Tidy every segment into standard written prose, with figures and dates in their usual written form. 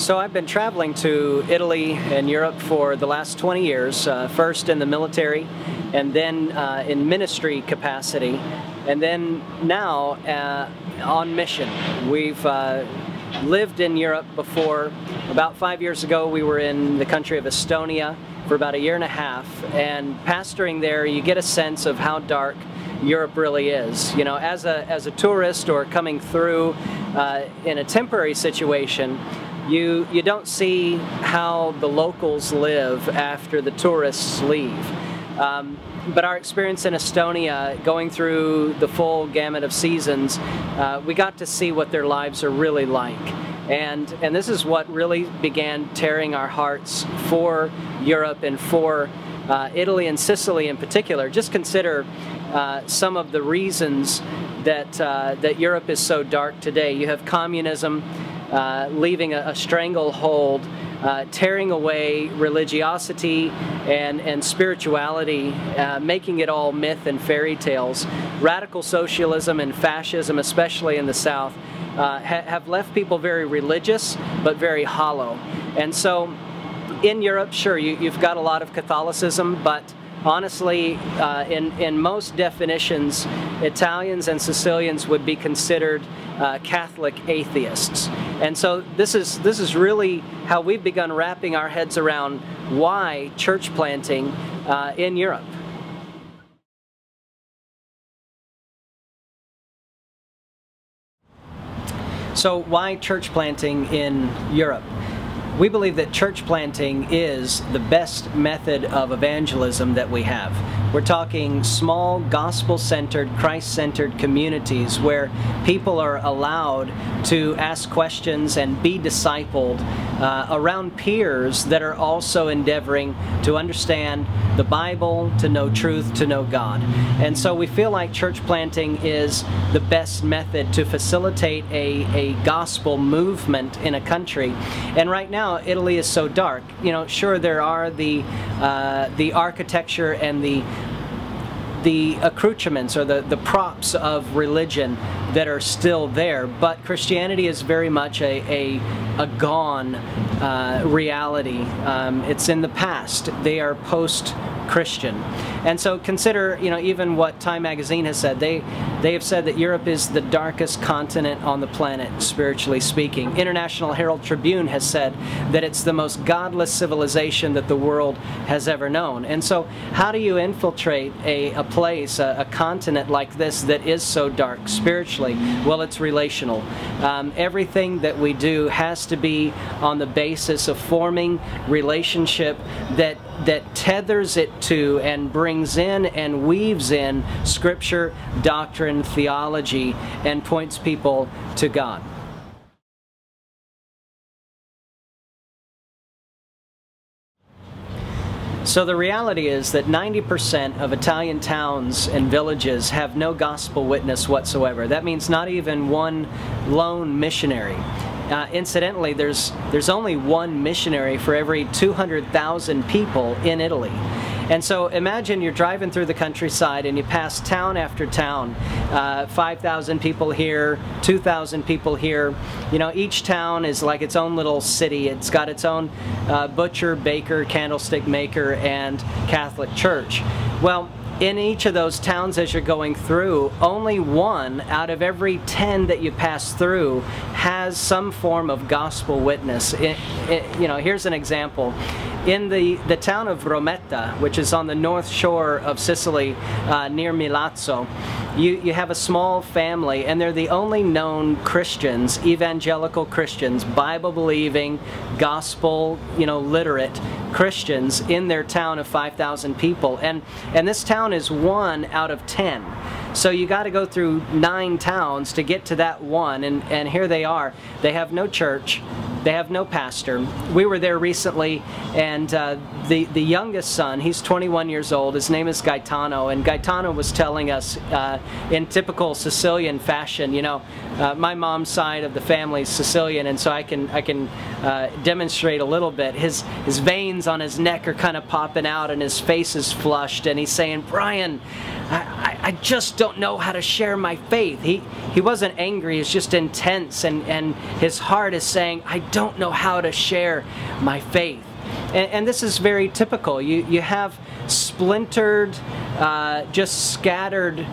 So I've been traveling to Italy and Europe for the last 20 years, first in the military and then in ministry capacity, and then now on mission. We've lived in Europe before. About 5 years ago we were in the country of Estonia for about a year and a half, and pastoring there you get a sense of how dark Europe really is. You know, as a tourist or coming through in a temporary situation, you don't see how the locals live after the tourists leave. But our experience in Estonia, going through the full gamut of seasons, we got to see what their lives are really like. And this is what really began tearing our hearts for Europe and for Italy and Sicily in particular. Just consider some of the reasons that Europe is so dark today. You have communism leaving a stranglehold, tearing away religiosity and spirituality, making it all myth and fairy tales. Radical socialism and fascism, especially in the South, have left people very religious but very hollow. And so in Europe, sure, you've got a lot of Catholicism, but honestly, in most definitions, Italians and Sicilians would be considered Catholic atheists. And so this is really how we've begun wrapping our heads around why church planting in Europe. So why church planting in Europe? We believe that church planting is the best method of evangelism that we have. We're talking small, gospel-centered, Christ-centered communities where people are allowed to ask questions and be discipled around peers that are also endeavoring to understand the Bible, to know truth, to know God. And so we feel like church planting is the best method to facilitate a gospel movement in a country. And right now, Italy is so dark. You know, sure, there are the architecture and the accoutrements or the props of religion that are still there, but Christianity is very much a gone reality. It's in the past. They are post-Christian. And so consider, you know, even what Time magazine has said. They have said that Europe is the darkest continent on the planet, spiritually speaking. International Herald Tribune has said that it's the most godless civilization that the world has ever known. And so how do you infiltrate a place, a continent like this that is so dark spiritually? Well, it's relational. Everything that we do has to be on the basis of forming relationship that tethers it to and brings in and weaves in scripture, doctrine, theology, and points people to God. So the reality is that 90% of Italian towns and villages have no gospel witness whatsoever. That means not even one lone missionary. Incidentally, there's only one missionary for every 200,000 people in Italy. And so imagine you're driving through the countryside and you pass town after town, 5,000 people here, 2,000 people here. You know, each town is like its own little city. It's got its own butcher, baker, candlestick maker, and Catholic church. Well, in each of those towns as you're going through, only one out of every 10 that you pass through has some form of gospel witness. You know, here's an example. In the town of Rometta, which is on the north shore of Sicily, near Milazzo, you have a small family, and they're the only known Christians, evangelical Christians, Bible-believing, gospel, you know, literate Christians in their town of 5,000 people. And this town is 1 out of 10. So you got to go through 9 towns to get to that one, and here they are. They have no church. They have no pastor. We were there recently, and the youngest son, he's 21 years old, his name is Gaetano, and Gaetano was telling us in typical Sicilian fashion, you know, my mom's side of the family is Sicilian, and so I can demonstrate a little bit. His veins on his neck are kind of popping out, and his face is flushed, and he's saying, "Brian, I just don't know how to share my faith. He wasn't angry, he's just intense, and his heart is saying, I don't know how to share my faith. And this is very typical. You have splintered, just scattered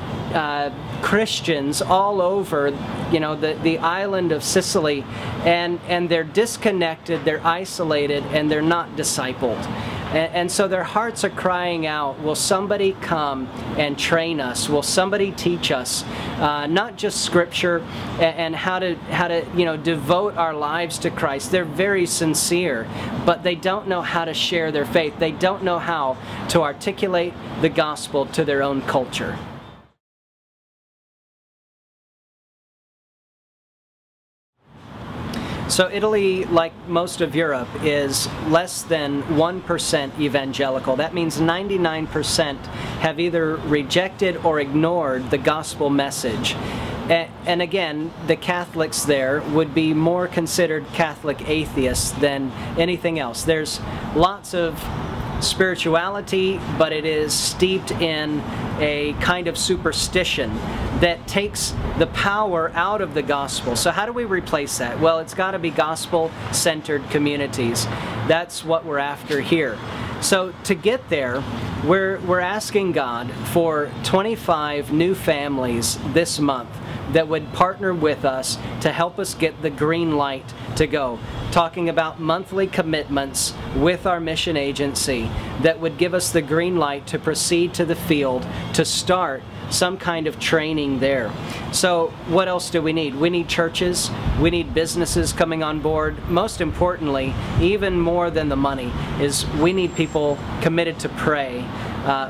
Christians all over, the island of Sicily, and they're disconnected, they're isolated, and they're not discipled. And so their hearts are crying out, will somebody come and train us? Will somebody teach us not just Scripture and how to devote our lives to Christ? They're very sincere, but they don't know how to share their faith. They don't know how to articulate the gospel to their own culture. So Italy, like most of Europe, is less than 1% evangelical. That means 99% have either rejected or ignored the gospel message. And again, the Catholics there would be more considered Catholic atheists than anything else. There's lots of spirituality, but it is steeped in a kind of superstition that takes the power out of the gospel. So how do we replace that? Well, it's got to be gospel-centered communities. That's what we're after here. So to get there, we're asking God for 25 new families this month that would partner with us to help us get the green light to go. Talking about monthly commitments with our mission agency that would give us the green light to proceed to the field to start some kind of training there. So what else do we need? We need churches, we need businesses coming on board. Most importantly, even more than the money, is we need people committed to pray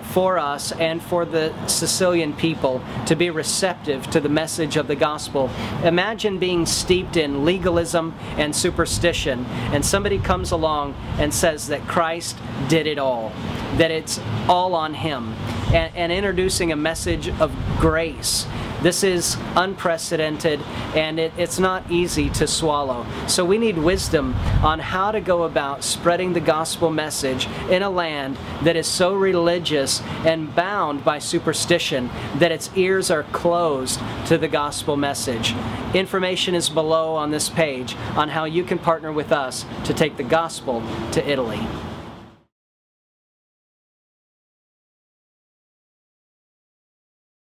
for us and for the Sicilian people to be receptive to the message of the gospel. Imagine being steeped in legalism and superstition, and somebody comes along and says that Christ did it all, that it's all on Him, and introducing a message of grace. This is unprecedented, and it's not easy to swallow. So we need wisdom on how to go about spreading the gospel message in a land that is so religious and bound by superstition that its ears are closed to the gospel message. Information is below on this page on how you can partner with us to take the gospel to Italy.